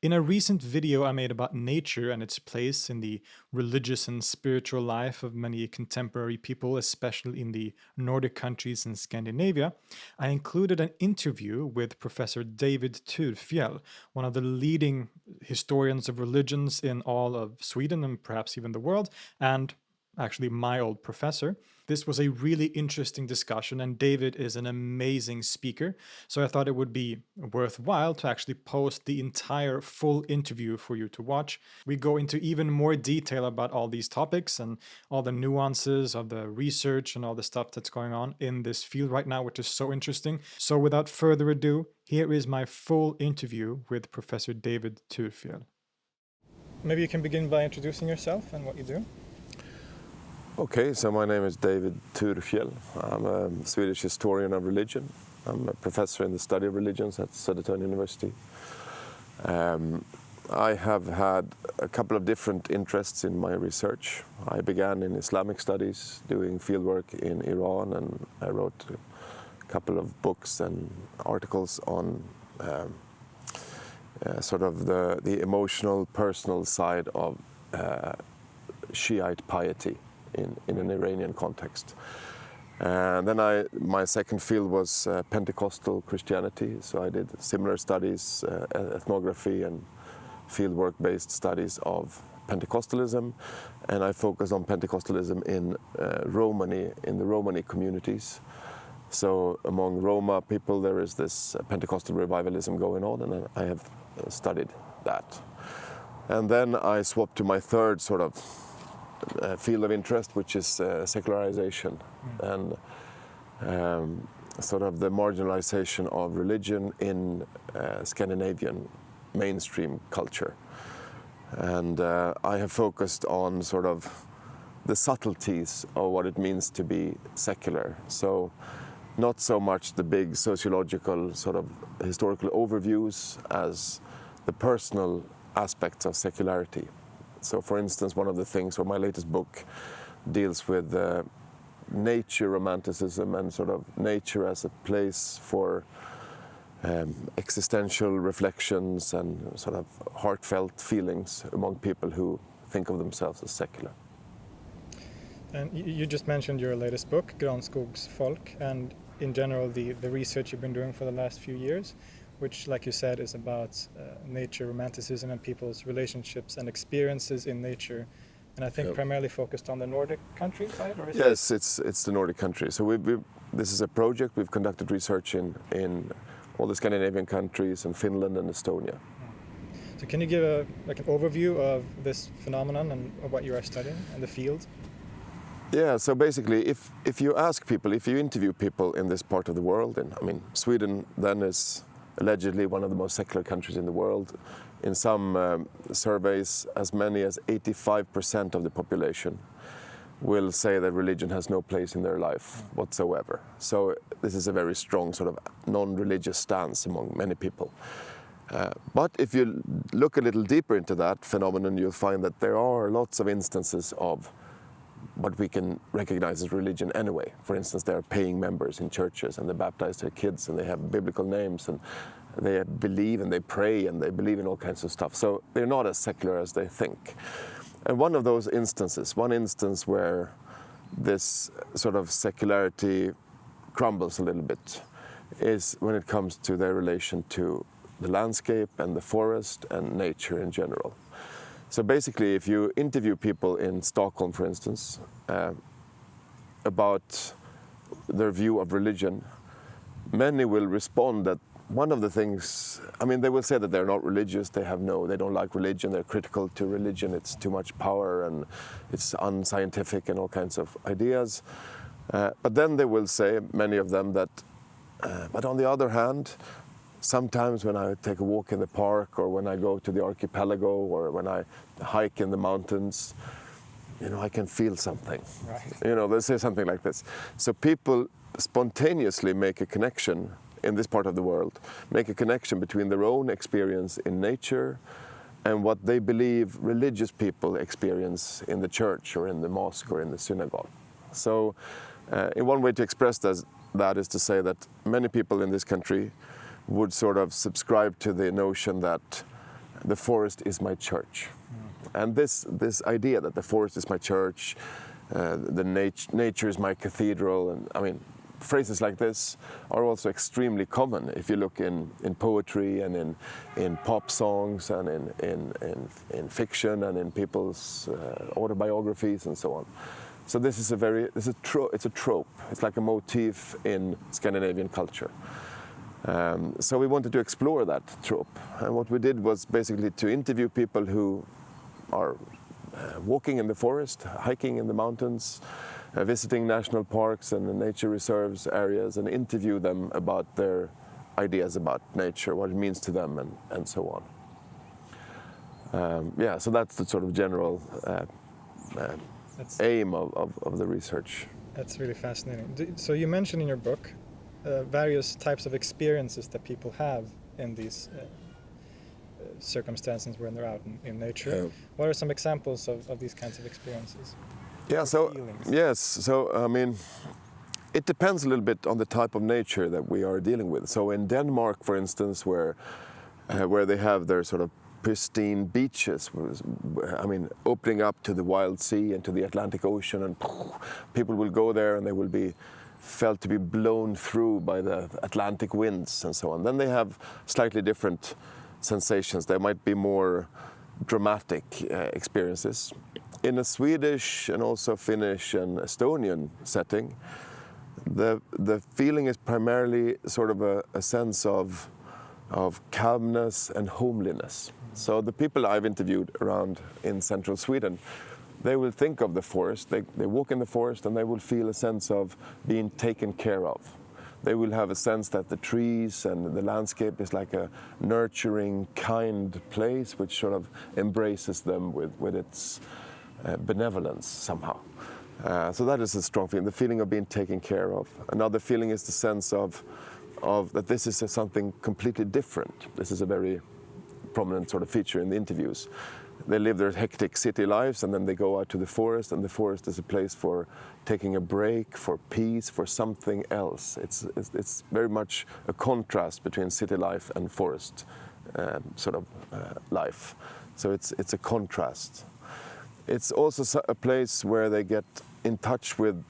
In a recent video I made about nature and its place in the religious and spiritual life of many contemporary people, especially in the Nordic countries and Scandinavia, I included an interview with Professor David Thurfjell, one of the leading historians of religions in all of Sweden and perhaps even the world, and actually my old professor. This was a really interesting discussion, and David is an amazing speaker, so I thought it would be worthwhile to actually post the entire full interview for you to watch. We go into even more detail about all these topics and all the nuances of the research and all the stuff that's going on in this field right now, which is so interesting. So without further ado, here is my full interview with Professor David Thurfjell. Maybe you can begin by introducing yourself and what you do. Okay, so my name is David Thurfjell. I'm a Swedish historian of religion. I'm a professor in the study of religions at Södertörn University. I have had a couple of different interests in my research. I began in Islamic studies, doing fieldwork in Iran, and I wrote a couple of books and articles on sort of the emotional, personal side of Shiite piety in an Iranian context. And then my second field was Pentecostal Christianity, so I did similar studies, ethnography and fieldwork-based studies of Pentecostalism, and I focused on Pentecostalism in Romani, in the Romani communities. So among Roma people there is this Pentecostal revivalism going on, and I have studied that. And then I swapped to my third sort of field of interest, which is secularization and sort of the marginalization of religion in Scandinavian mainstream culture. And I have focused on sort of the subtleties of what it means to be secular. So not so much the big sociological sort of historical overviews as the personal aspects of secularity. So for instance, one of the things, or my latest book deals with nature romanticism and sort of nature as a place for existential reflections and sort of heartfelt feelings among people who think of themselves as secular. And you just mentioned your latest book, Granskogs Folk, and in general the research you've been doing for the last few years, which, like you said, is about nature, romanticism, and people's relationships and experiences in nature. And I think primarily focused on the Nordic countries, right? Or is yes, it's the Nordic countries. So this is a project we've conducted research in all the Scandinavian countries and Finland and Estonia. So can you give an overview of this phenomenon and of what you are studying and the field? Yeah, so basically, if you ask people, if you interview people in this part of the world, and I mean, Sweden then is allegedly one of the most secular countries in the world. In some surveys, as many as 85% of the population will say that religion has no place in their life whatsoever. So this is a very strong sort of non-religious stance among many people. But if you look a little deeper into that phenomenon, you'll find that there are lots of instances of what we can recognize as religion anyway. For instance, they are paying members in churches and they baptize their kids and they have biblical names and they believe and they pray and they believe in all kinds of stuff. So they're not as secular as they think. And one of those instances, one instance where this sort of secularity crumbles a little bit, is when it comes to their relation to the landscape and the forest and nature in general. So basically, if you interview people in Stockholm, for instance, about their view of religion, many will respond that one of the things, I mean, they will say that they're not religious, they don't like religion, they're critical to religion, it's too much power and it's unscientific and all kinds of ideas. But then they will say, many of them, that, but on the other hand, sometimes when I take a walk in the park or when I go to the archipelago or when I hike in the mountains, I can feel something. Right. They say something like this. So people spontaneously make a connection in this part of the world, make a connection between their own experience in nature and what they believe religious people experience in the church or in the mosque or in the synagogue. So in one way to express that is to say that many people in this country would sort of subscribe to the notion that the forest is my church. And this idea that the forest is my church, nature is my cathedral, and I mean, phrases like this are also extremely common if you look in poetry and in pop songs and in fiction and in people's autobiographies and so on. So this is it's a trope. It's like a motif in Scandinavian culture. So we wanted to explore that trope, and what we did was basically to interview people who are walking in the forest, hiking in the mountains, visiting national parks and the nature reserves areas, and interview them about their ideas about nature, what it means to them, and so on. So that's the sort of general aim of the research. That's really fascinating. So you mentioned in your book various types of experiences that people have in these circumstances when they're out in nature. Yeah. What are some examples of these kinds of experiences? Yeah, so I mean, it depends a little bit on the type of nature that we are dealing with. So in Denmark, for instance, where they have their sort of pristine beaches, I mean, opening up to the wild sea and to the Atlantic Ocean, and people will go there and they will be felt to be blown through by the Atlantic winds and so on. Then they have slightly different sensations. There might be more dramatic experiences. In a Swedish and also Finnish and Estonian setting, the feeling is primarily sort of a sense of calmness and homeliness. So the people I've interviewed around in central Sweden, they will think of the forest, they walk in the forest and they will feel a sense of being taken care of. They will have a sense that the trees and the landscape is like a nurturing, kind place which sort of embraces them with its benevolence somehow. So that is a strong feeling, the feeling of being taken care of. Another feeling is the sense of that this is something completely different. This is a very prominent sort of feature in the interviews. They live their hectic city lives and then they go out to the forest, and the forest is a place for taking a break, for peace, for something else. It's very much a contrast between city life and forest life. So it's a contrast. It's also a place where they get in touch with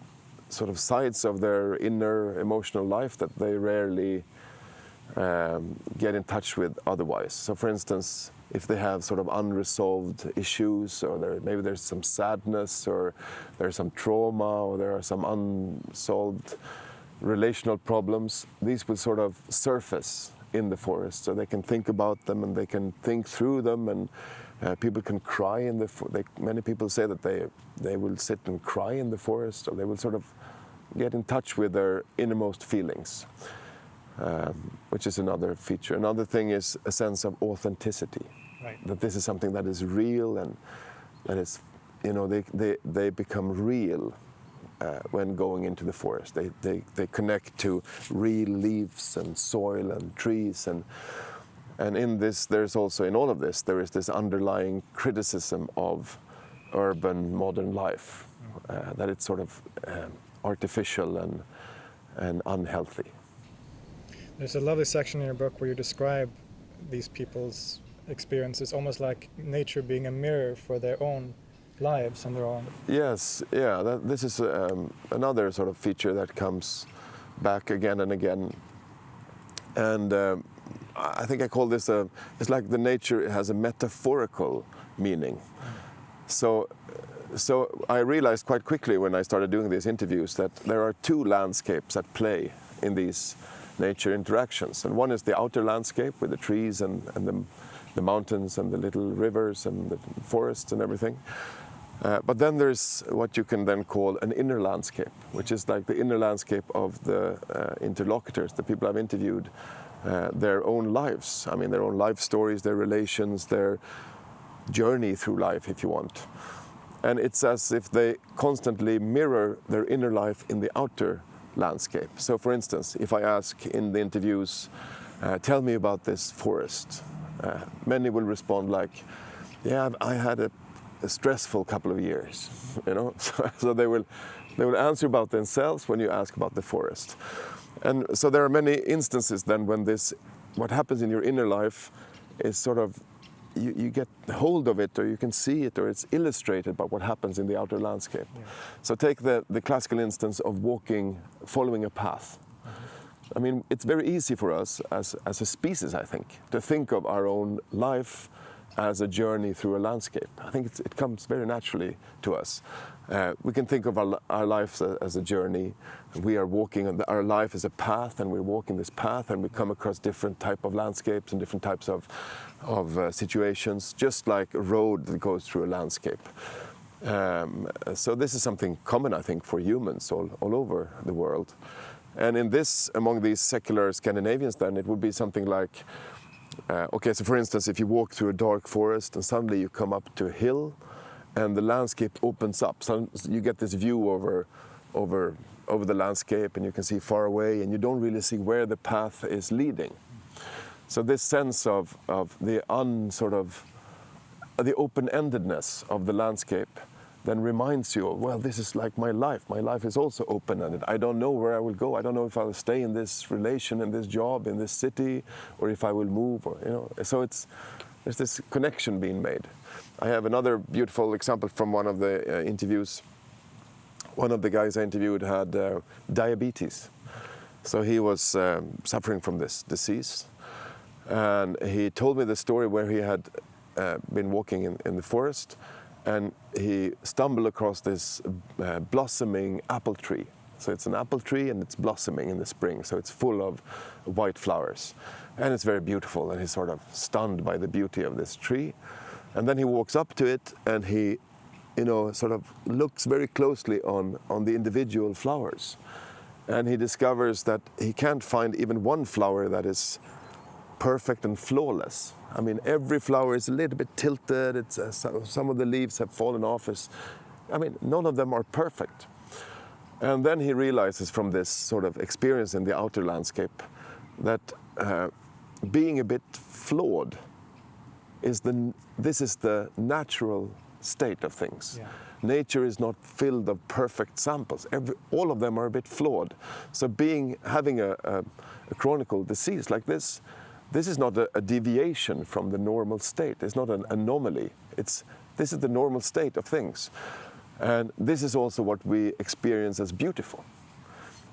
sort of sides of their inner emotional life that they rarely get in touch with otherwise. So for instance, if they have sort of unresolved issues, or maybe there's some sadness, or there's some trauma, or there are some unsolved relational problems, these will sort of surface in the forest. So they can think about them and they can think through them, and people can cry in the forest. Many people say that they will sit and cry in the forest, or they will sort of get in touch with their innermost feelings, which is another feature. Another thing is a sense of authenticity, right. That this is something that is real, and that is, they become real when going into the forest. They connect to real leaves and soil and trees, and in this, there's also, in all of this, there is this underlying criticism of urban modern life, that it's sort of artificial and unhealthy. There's a lovely section in your book where you describe these people's experiences almost like nature being a mirror for their own lives and their own... Yes, yeah, this is another sort of feature that comes back again and again. And I think I call this it's like the nature has a metaphorical meaning. So I realized quite quickly when I started doing these interviews that there are two landscapes at play in these nature interactions. And one is the outer landscape with the trees and the mountains and the little rivers and the forests and everything. But then there's what you can then call an inner landscape, which is like the inner landscape of the interlocutors, the people I've interviewed, their own lives. I mean, their own life stories, their relations, their journey through life, if you want. And it's as if they constantly mirror their inner life in the outer landscape. So for instance, if I ask in the interviews, tell me about this forest, many will respond like, yeah, I had a stressful couple of years, so they will answer about themselves when you ask about the forest. And so there are many instances then when what happens in your inner life is sort of, you get hold of it, or you can see it, or it's illustrated by what happens in the outer landscape. Yeah. So take the classical instance of walking, following a path. I mean, it's very easy for us as a species, I think, to think of our own life as a journey through a landscape. I think it comes very naturally to us. We can think of our lives as a journey. We are walking, our life is a path, and we're walking this path, and we come across different type of landscapes and different types of situations, just like a road that goes through a landscape. So this is something common, I think, for humans all over the world. And in this, among these secular Scandinavians, then it would be something like, okay, so for instance, if you walk through a dark forest and suddenly you come up to a hill, and the landscape opens up, so you get this view over the landscape, and you can see far away, and you don't really see where the path is leading. So this sense of the the open-endedness of the landscape then reminds you of, well, this is like my life. My life is also open-ended. I don't know where I will go. I don't know if I will stay in this relation, in this job, in this city, or if I will move, or, you know. So there's this connection being made. I have another beautiful example from one of the interviews. One of the guys I interviewed had diabetes. So he was suffering from this disease. And he told me the story where he had been walking in the forest, and he stumbled across this blossoming apple tree. So it's an apple tree, and it's blossoming in the spring, so it's full of white flowers. And it's very beautiful, and he's sort of stunned by the beauty of this tree. And then he walks up to it, and he, sort of looks very closely on the individual flowers. And he discovers that he can't find even one flower that is perfect and flawless. I mean, every flower is a little bit tilted. It's some of the leaves have fallen off. None of them are perfect. And then he realizes from this sort of experience in the outer landscape that being a bit flawed this is the natural state of things. Yeah. Nature is not filled of perfect samples. All of them are a bit flawed. So having a chronic disease like this is not a deviation from the normal state. It's not an anomaly. This is the normal state of things. And this is also what we experience as beautiful.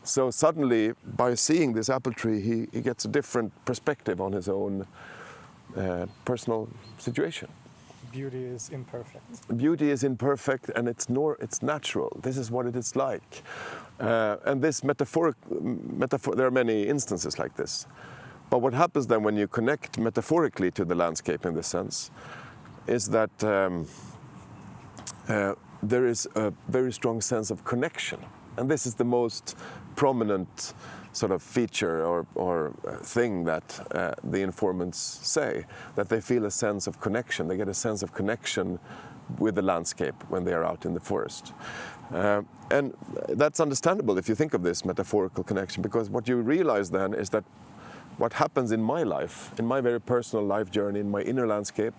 So suddenly, by seeing this apple tree, he gets a different perspective on his own personal situation. Beauty is imperfect. Beauty is imperfect, and it's natural. This is what it is like. And this metaphor, there are many instances like this. But what happens then when you connect metaphorically to the landscape in this sense is that there is a very strong sense of connection. And this is the most prominent sort of feature or thing that the informants say, that they feel a sense of connection. They get a sense of connection with the landscape when they are out in the forest. And that's understandable if you think of this metaphorical connection, because what you realize then is that what happens in my life, in my very personal life journey, in my inner landscape,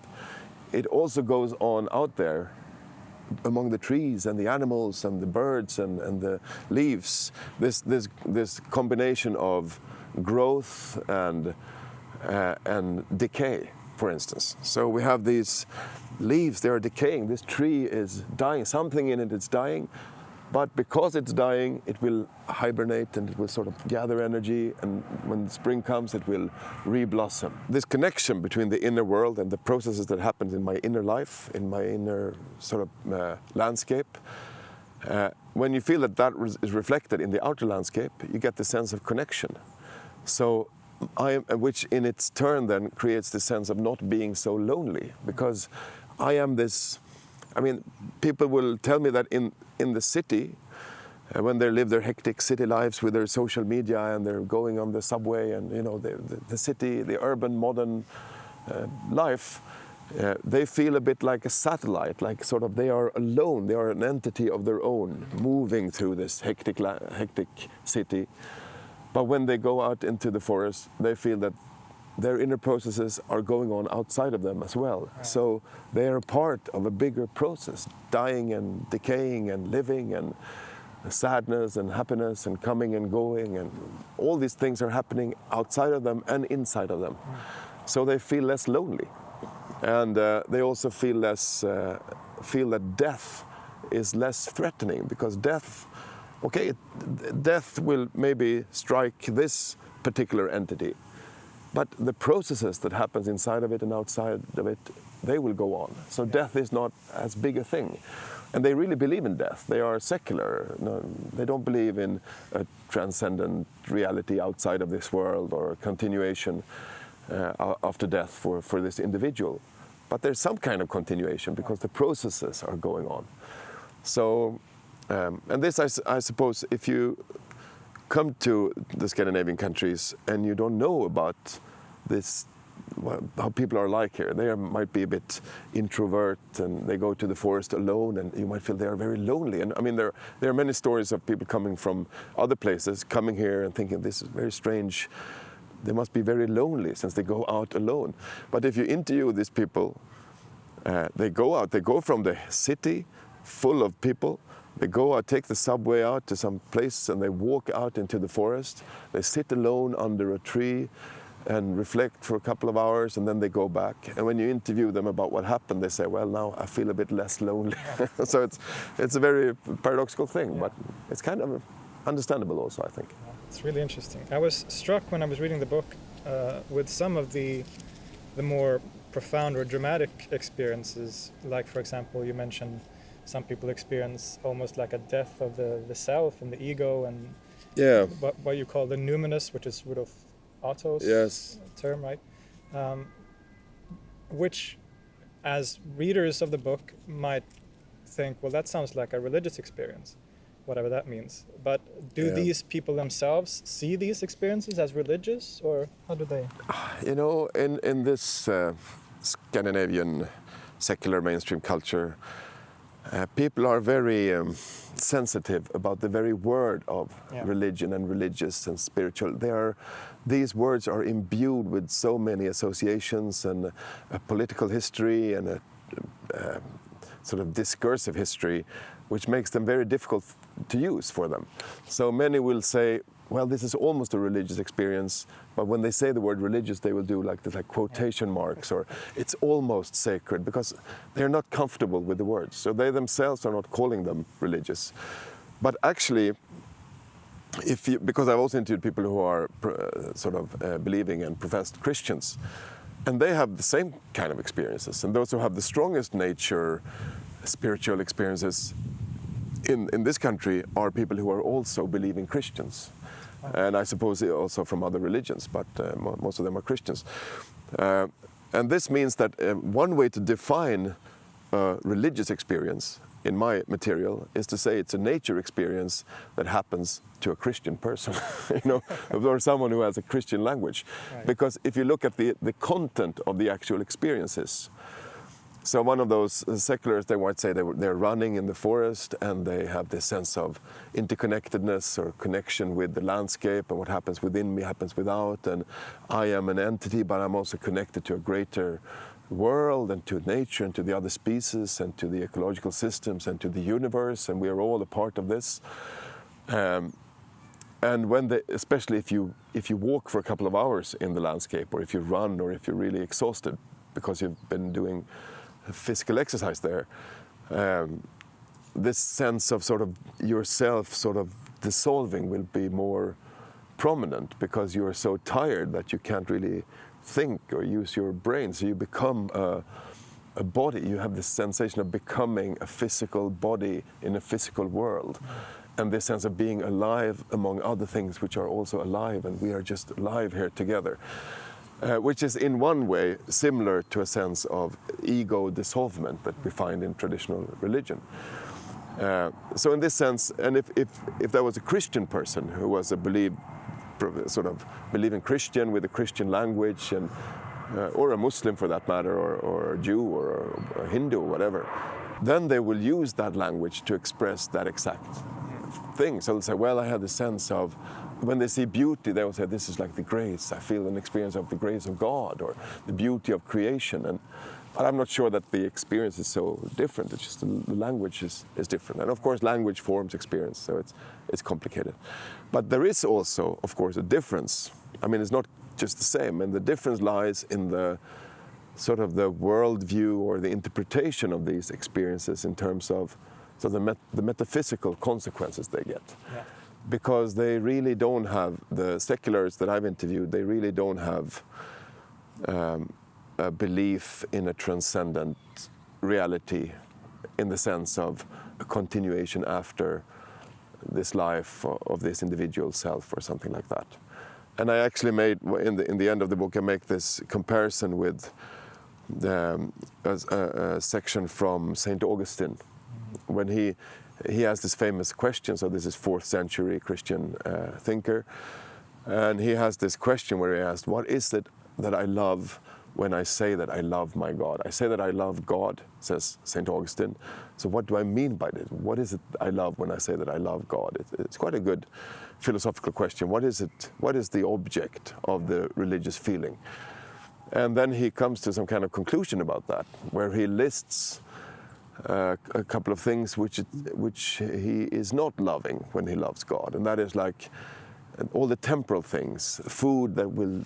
it also goes on out there among the trees and the animals and the birds and the leaves. This combination of growth and decay, for instance. So we have these leaves, they are decaying. This tree is dying. Something in it is dying. But because it's dying, it will hibernate and it will sort of gather energy, and when spring comes, it will re-blossom. This connection between the inner world and the processes that happen in my inner life, in my inner sort of landscape, when you feel that is reflected in the outer landscape, you get the sense of connection. So, which in its turn then creates the sense of not being so lonely, because I am this. I mean, people will tell me that in the city, when they live their hectic city lives with their social media and they're going on the subway and, the city, the urban, modern life, they feel a bit like a satellite, like sort of they are alone, they are an entity of their own, moving through this hectic city. But when they go out into the forest, they feel that their inner processes are going on outside of them as well. Right. So they are part of a bigger process, dying and decaying and living, and sadness and happiness and coming and going, and all these things are happening outside of them and inside of them. So they feel less lonely. And they also feel that death is less threatening, because death will maybe strike this particular entity, but the processes that happens inside of it and outside of it, they will go on. So death is not as big a thing. And they really believe in death. They are secular. No, they don't believe in a transcendent reality outside of this world or a continuation after death for this individual. But there's some kind of continuation because the processes are going on. So, and this, I suppose, if you come to the Scandinavian countries and you don't know about this, how people are like here, they might be a bit introvert and they go to the forest alone, and you might feel they are very lonely. And I mean, there are many stories of people coming from other places, coming here and thinking this is very strange. They must be very lonely since they go out alone. But if you interview these people, they go out, they go from the city full of people, they go out, take the subway out to some place, and they walk out into the forest. They sit alone under a tree and reflect for a couple of hours, and then they go back. And when you interview them about what happened, they say, well, now I feel a bit less lonely. So it's a very paradoxical thing, but it's kind of understandable also, I think. It's really interesting. I was struck when I was reading the book with some of the more profound or dramatic experiences. Like, for example, you mentioned some people experience almost like a death of the self and the ego, and what you call the Numinous, which is Rudolf Otto's term, right? Which, as readers of the book, might think, well, that sounds like a religious experience, whatever that means. But do these people themselves see these experiences as religious, or how do they? You know, in this Scandinavian secular mainstream culture, people are very sensitive about the very word of religion and religious and spiritual. These words are imbued with so many associations and a political history and a sort of discursive history, which makes them very difficult to use for them. So many will say, well, this is almost a religious experience, but when they say the word religious, they will do like quotation marks, or it's almost sacred, because they're not comfortable with the words. So they themselves are not calling them religious. But actually, because I've also interviewed people who are believing and professed Christians, and they have the same kind of experiences. And those who have the strongest nature, spiritual experiences in this country are people who are also believing Christians. And I suppose also from other religions, but most of them are Christians. And this means that one way to define a religious experience in my material is to say it's a nature experience that happens to a Christian person, or someone who has a Christian language. Right. Because if you look at the content of the actual experiences, so one of those seculars, they might say they're running in the forest and they have this sense of interconnectedness or connection with the landscape, and what happens within me happens without, and I am an entity, but I'm also connected to a greater world and to nature and to the other species and to the ecological systems and to the universe, and we are all a part of this. And especially if you walk for a couple of hours in the landscape, or if you run, or if you're really exhausted because you've been doing physical exercise there, this sense of sort of yourself sort of dissolving will be more prominent, because you're so tired that you can't really think or use your brain. So you become a body. You have this sensation of becoming a physical body in a physical world. And this sense of being alive among other things which are also alive, and we are just alive here together. Which is in one way similar to a sense of ego dissolvement that we find in traditional religion. So in this sense, and if there was a Christian person who was a believing Christian with a Christian language, and or a Muslim for that matter, or a Jew or a Hindu or whatever, then they will use that language to express that exact thing. So they'll say, well, I had the sense of, when they see beauty, they will say, this is like the grace. I feel an experience of the grace of God, or the beauty of creation. But I'm not sure that the experience is so different. It's just the language is different. And of course, language forms experience, so it's complicated. But there is also, of course, a difference. I mean, it's not just the same. And the difference lies in the sort of the worldview or the interpretation of these experiences in terms of the metaphysical consequences they get. Yeah. Because they really don't have, the seculars that I've interviewed, they really don't have a belief in a transcendent reality in the sense of a continuation after this life of this individual self or something like that. And I actually made, in the end of the book, I make this comparison with a section from St. Augustine, when he has this famous question. So this is 4th century Christian thinker, and he has this question where he asked, what is it that I love when I say that I love my God? I say that I love God, says St. Augustine. So what do I mean by this? What is it I love when I say that I love God? It's quite a good philosophical question. What is it? What is the object of the religious feeling? And then he comes to some kind of conclusion about that, where he lists a couple of things which he is not loving when he loves God, and that is like all the temporal things, food that will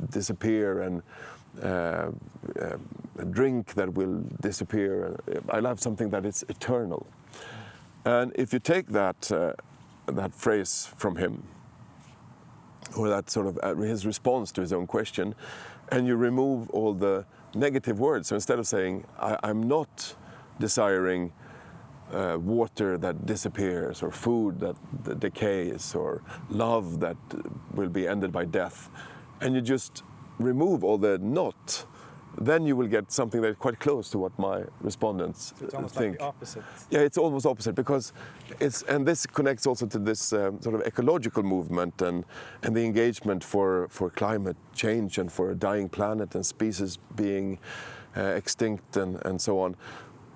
disappear, and a drink that will disappear. I love something that is eternal. And if you take that phrase from him, or that sort of his response to his own question, and you remove all the negative words, so instead of saying I'm not desiring water that disappears, or food that decays, or love that will be ended by death, and you just remove all the not, then you will get something that's quite close to what my respondents It's almost think. like the opposite. Yeah, it's almost opposite, because and this connects also to this sort of ecological movement and the engagement for climate change and for a dying planet and species being extinct and so on.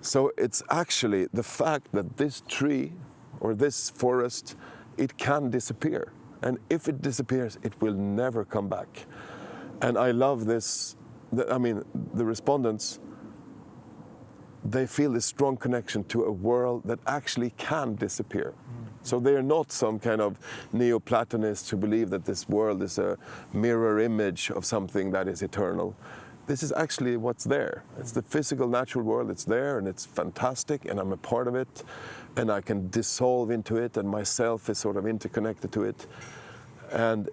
So it's actually the fact that this tree or this forest, it can disappear. And if it disappears, it will never come back. And I love this. I mean, the respondents, they feel this strong connection to a world that actually can disappear. So they are not some kind of Neoplatonists who believe that this world is a mirror image of something that is eternal. This is actually what's there. It's the physical, natural world. It's there, and it's fantastic, and I'm a part of it, and I can dissolve into it, and myself is sort of interconnected to it. And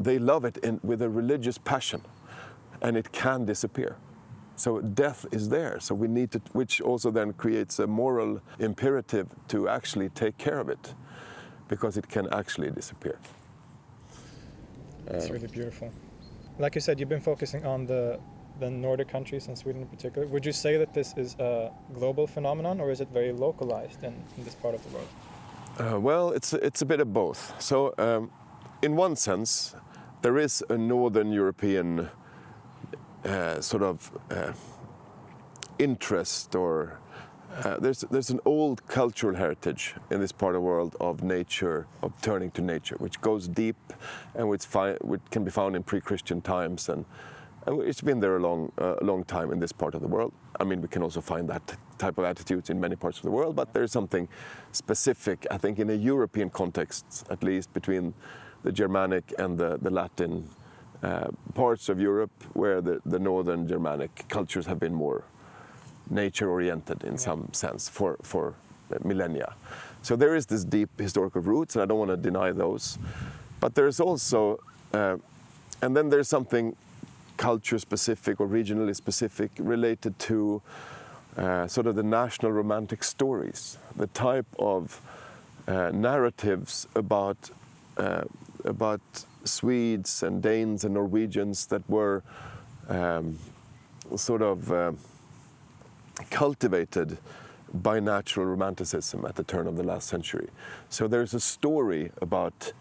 they love it with a religious passion, and it can disappear. So death is there. So we need to, which also then creates a moral imperative to actually take care of it, because it can actually disappear. It's really beautiful. Like you said, you've been focusing on the Nordic countries and Sweden in particular. Would you say that this is a global phenomenon, or is it very localized in this part of the world? Well, it's a bit of both. So in one sense, there is a Northern European sort of interest, or there's an old cultural heritage in this part of the world of nature, of turning to nature, which goes deep and which can be found in pre-Christian times, and it's been there a long time in this part of the world. I mean, we can also find that type of attitudes in many parts of the world, but there's something specific, I think, in a European context, at least between the Germanic and the Latin parts of Europe, where the Northern Germanic cultures have been more nature-oriented in some sense for millennia. So there is this deep historical roots, and I don't want to deny those. But there's also, and then there's something culture-specific or regionally specific related to sort of the national romantic stories, the type of narratives about Swedes and Danes and Norwegians that were sort of cultivated by natural romanticism at the turn of the last century. So there's a story about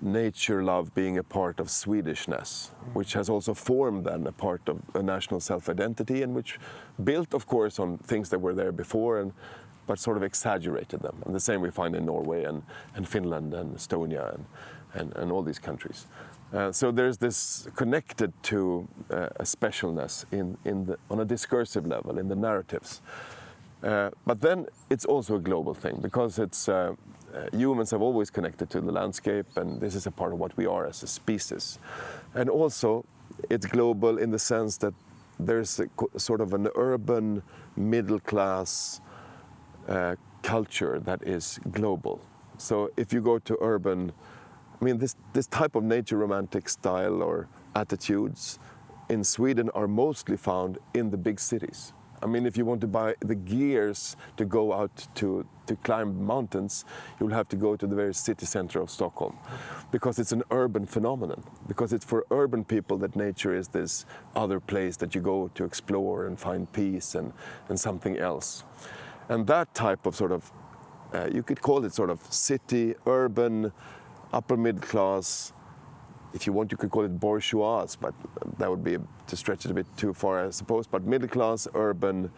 nature love being a part of Swedishness, which has also formed then a part of a national self-identity, and which built, of course, on things that were there before, but sort of exaggerated them. And the same we find in Norway and Finland and Estonia and all these countries. So there's this connected to a specialness on a discursive level in the narratives. But then it's also a global thing, because it's humans have always connected to the landscape, and this is a part of what we are as a species. And also it's global in the sense that there's sort of an urban middle class culture that is global. So if you go to urban, I mean, this type of nature romantic style or attitudes in Sweden are mostly found in the big cities. I mean, if you want to buy the gears to go out to climb mountains, you'll have to go to the very city center of Stockholm, because it's an urban phenomenon. Because it's for urban people that nature is this other place that you go to explore and find peace and something else. And that type of sort of, you could call it sort of city, urban, upper middle class. If you want, you could call it bourgeois, but that would be to stretch it a bit too far, I suppose. But middle class, urban,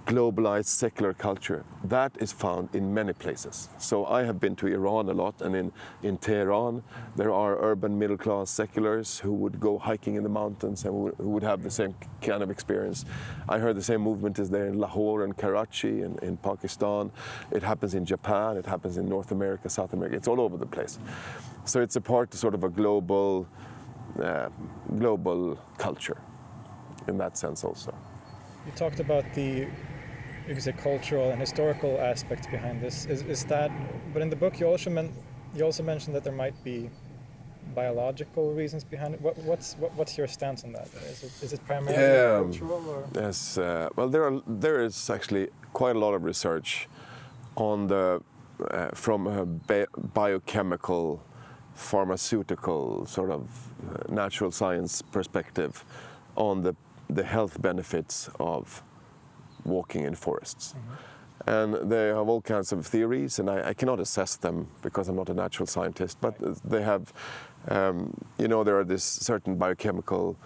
globalized, secular culture, that is found in many places. So I have been to Iran a lot, and in Tehran, there are urban, middle class seculars who would go hiking in the mountains and who would have the same kind of experience. I heard the same movement is there in Lahore and Karachi in Pakistan. It happens in Japan, it happens in North America, South America, it's all over the place. So it's a part of sort of a global culture in that sense also. You talked about the, you could say, cultural and historical aspects behind this. Is that? But in the book, you also mentioned that there might be biological reasons behind it. What's your stance on that? Is it primarily cultural? Or? Yes. Well, there is actually quite a lot of research on the from a biochemical, pharmaceutical sort of natural science perspective on the health benefits of walking in forests. Mm-hmm. And they have all kinds of theories, and I cannot assess them because I'm not a natural scientist, but they have, there are these certain biochemical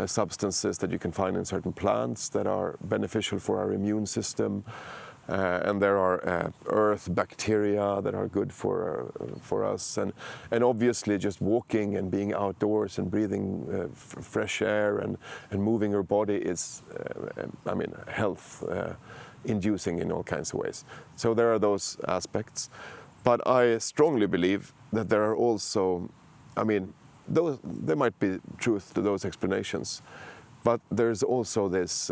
substances that you can find in certain plants that are beneficial for our immune system. And there are earth bacteria that are good for us, and obviously just walking and being outdoors and breathing fresh air and moving your body is, health inducing in all kinds of ways. So there are those aspects, but I strongly believe that there are also, there might be truth to those explanations, but there's also this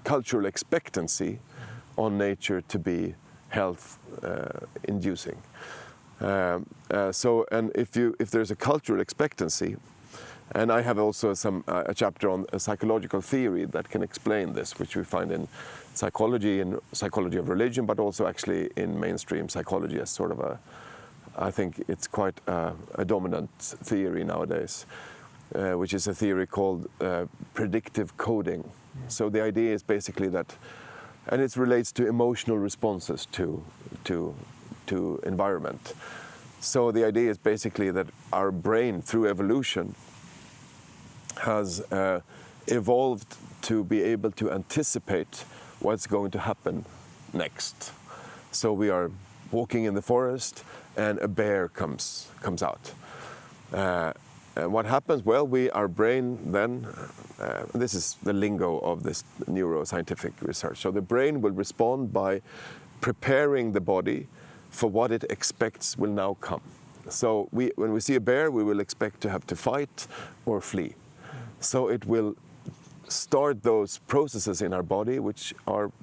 cultural expectancy on nature to be health inducing. And if there's a cultural expectancy, and I have also a chapter on a psychological theory that can explain this, which we find in psychology of religion, but also actually in mainstream psychology as sort of I think it's quite a dominant theory nowadays, which is a theory called predictive coding. So the idea is basically that, and it relates to emotional responses to environment. So the idea is basically that our brain, through evolution, has evolved to be able to anticipate what's going to happen next. So we are walking in the forest, and a bear comes out. And what happens? Well, our brain then, this is the lingo of this neuroscientific research. So the brain will respond by preparing the body for what it expects will now come. So when we see a bear, we will expect to have to fight or flee. So it will start those processes in our body which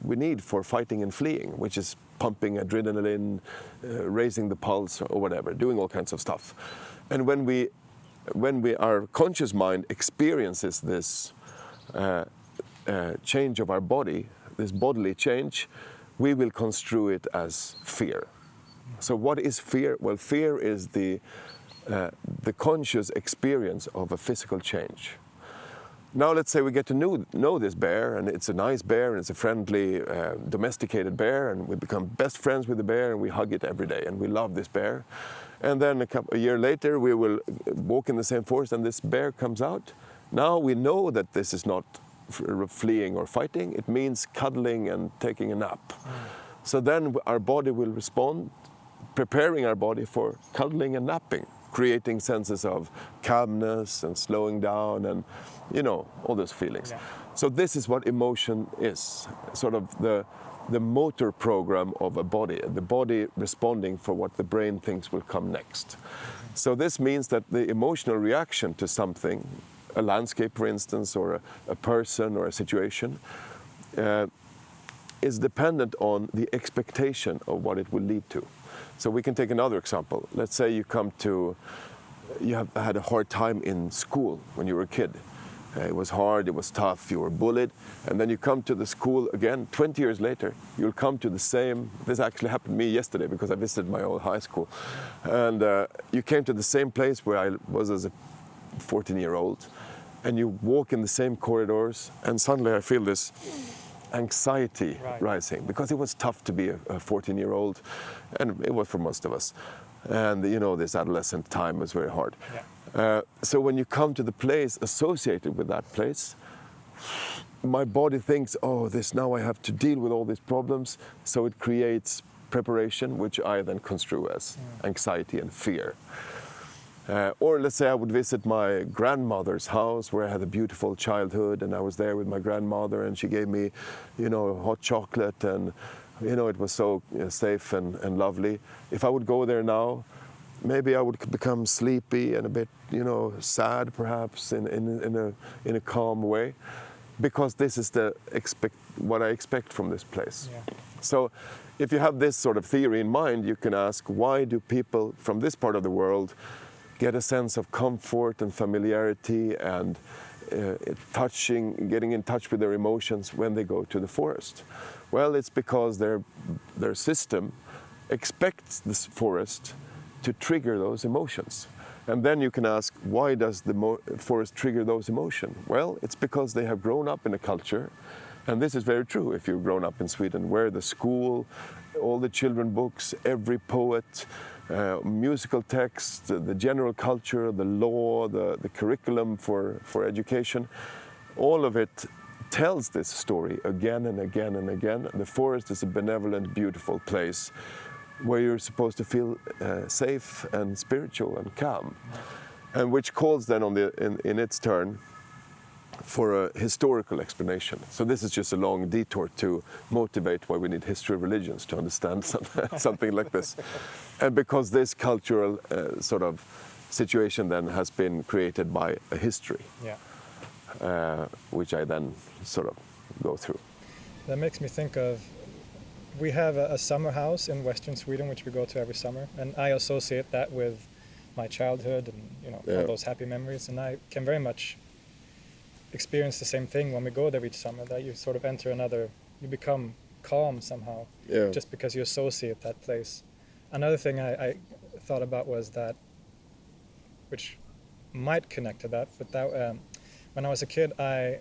we need for fighting and fleeing, which is pumping adrenaline, raising the pulse or whatever, doing all kinds of stuff. And when our conscious mind experiences this change of our body, this bodily change, we will construe it as fear. So what is fear? Well, fear is the conscious experience of a physical change. Now let's say we get to know this bear, and it's a nice bear, and it's a friendly, domesticated bear, and we become best friends with the bear, and we hug it every day, and we love this bear. And then a year later, we will walk in the same forest, and this bear comes out. Now we know that this is not fleeing or fighting. It means cuddling and taking a nap. So then our body will respond, preparing our body for cuddling and napping, creating senses of calmness and slowing down and, all those feelings. Yeah. So this is what emotion is, sort of the motor program of a body, the body responding for what the brain thinks will come next. So this means that the emotional reaction to something a landscape, for instance, or a person or a situation, is dependent on the expectation of what it will lead to. So we can take another example. Let's say you have had a hard time in school when you were a kid. It was hard, it was tough, you were bullied, and then you come to the school again, 20 years later, you'll come to the same, this actually happened to me yesterday because I visited my old high school, and you came to the same place where I was as a 14-year-old, and you walk in the same corridors, and suddenly I feel this anxiety rising, because it was tough to be a 14-year-old, and it was for most of us. And you know, this adolescent time was very hard. So when you come to the place associated with that place, my body thinks, oh, now I have to deal with all these problems. So it creates preparation, which I then construe as anxiety and fear. Or let's say I would visit my grandmother's house where I had a beautiful childhood, and I was there with my grandmother, and she gave me, you know, hot chocolate, and you know, it was so safe and lovely. If I would go there now, maybe I would become sleepy and a bit, you know, sad perhaps in a calm way, because this is what I expect from this place. So if you have this sort of theory in mind, you can ask, why do people from this part of the world get a sense of comfort and familiarity and getting in touch with their emotions when they go to the forest? Well, it's because their system expects this forest to trigger those emotions. And then you can ask, why does the forest trigger those emotions? Well, it's because they have grown up in a culture, and this is very true if you've grown up in Sweden, where the school, all the children books, every poet, musical text, the general culture, the law, the curriculum for education, all of it tells this story again and again and again. The forest is a benevolent, beautiful place where you're supposed to feel safe and spiritual and calm, and which calls then in its turn for a historical explanation. So this is just a long detour to motivate why we need history of religions to understand something like this. And because this cultural sort of situation then has been created by a history, which I then sort of go through. That makes me think of, we have a summer house in Western Sweden, which we go to every summer, and I associate that with my childhood and, you know, all those happy memories, and I can very much experience the same thing when we go there each summer, that you sort of enter you become calm somehow, just because you associate that place. Another thing I thought about was that, which might connect to that, but that when I was a kid, I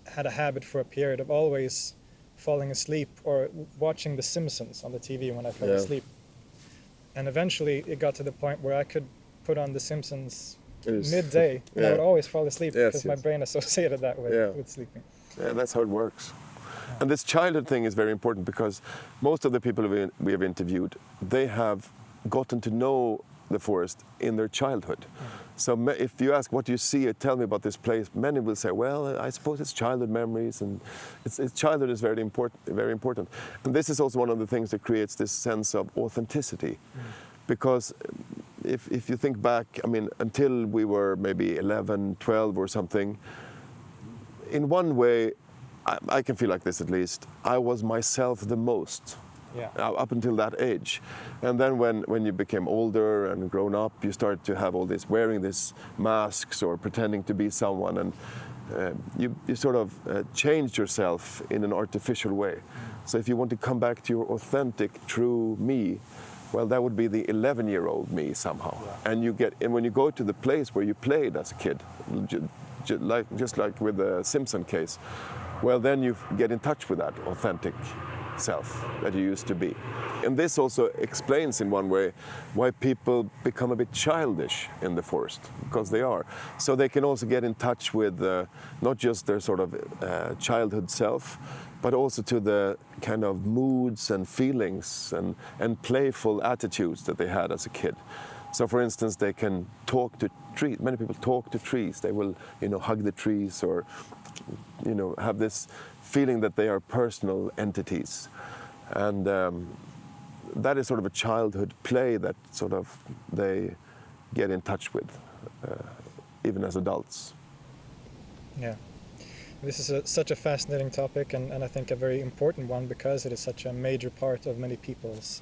had a habit for a period of always falling asleep or watching The Simpsons on the TV when I fell asleep. And eventually it got to the point where I could put on The Simpsons midday, and I would always fall asleep because my brain associated that with sleeping. Yeah, that's how it works. And this childhood thing is very important, because most of the people we have interviewed, they have gotten to know the forest in their childhood. So if you ask, what do you see, tell me about this place, many will say, well, I suppose it's childhood memories, and childhood is very important. And this is also one of the things that creates this sense of authenticity. Because if you think back, I mean, until we were maybe 11, 12 or something, in one way, I can feel like this at least, I was myself the most. Up until that age. And then when you became older and grown up, you start to have all this, wearing these masks or pretending to be someone, and you sort of changed yourself in an artificial way. So if you want to come back to your authentic, true me, well, that would be the 11-year-old me somehow. And when you go to the place where you played as a kid, just like with the Simpson case, well, then you get in touch with that authentic self that you used to be. And this also explains in one way why people become a bit childish in the forest, because they are. So they can also get in touch with not just their sort of childhood self, but also to the kind of moods and feelings and playful attitudes that they had as a kid. So for instance, they can talk to trees. Many people talk to trees. They will, hug the trees, or, have this feeling that they are personal entities. And that is sort of a childhood play that sort of they get in touch with, even as adults. Yeah. This is such a fascinating topic, and I think a very important one because it is such a major part of many people's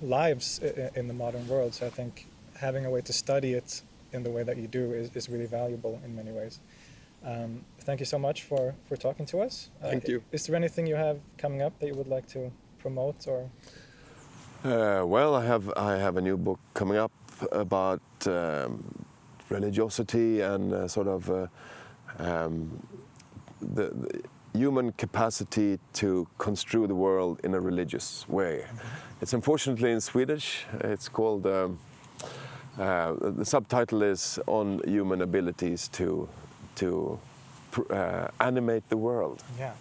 lives in the modern world. So I think having a way to study it in the way that you do is really valuable in many ways. Thank you so much for talking to us. Thank you. Is there anything you have coming up that you would like to promote or? Well, I have a new book coming up about religiosity and the human capacity to construe the world in a religious way. Mm-hmm. It's unfortunately in Swedish. It's called, the subtitle is On Human Abilities to Animate the World. Yeah.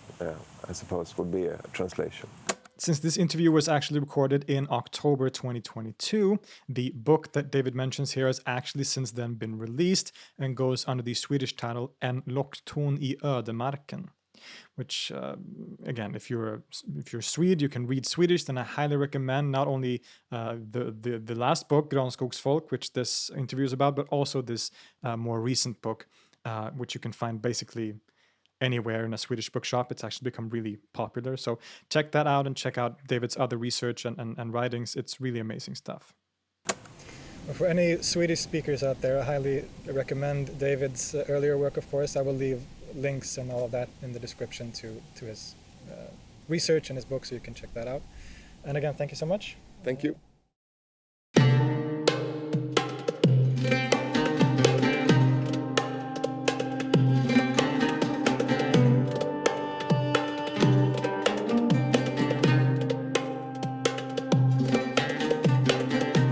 I suppose would be a translation. Since this interview was actually recorded in October 2022, the book that David mentions here has actually since then been released and goes under the Swedish title En lockton I ödemarken, which, again, if you're Swede, you can read Swedish, then I highly recommend not only the last book, Granskogsfolk, which this interview is about, but also this more recent book, which you can find basically anywhere in a Swedish bookshop. It's actually become really popular. So check that out and check out David's other research and writings. It's really amazing stuff. For any Swedish speakers out there, I highly recommend David's earlier work, of course. I will leave links and all of that in the description to his research and his book, so you can check that out. And again, thank you so much. Thank you.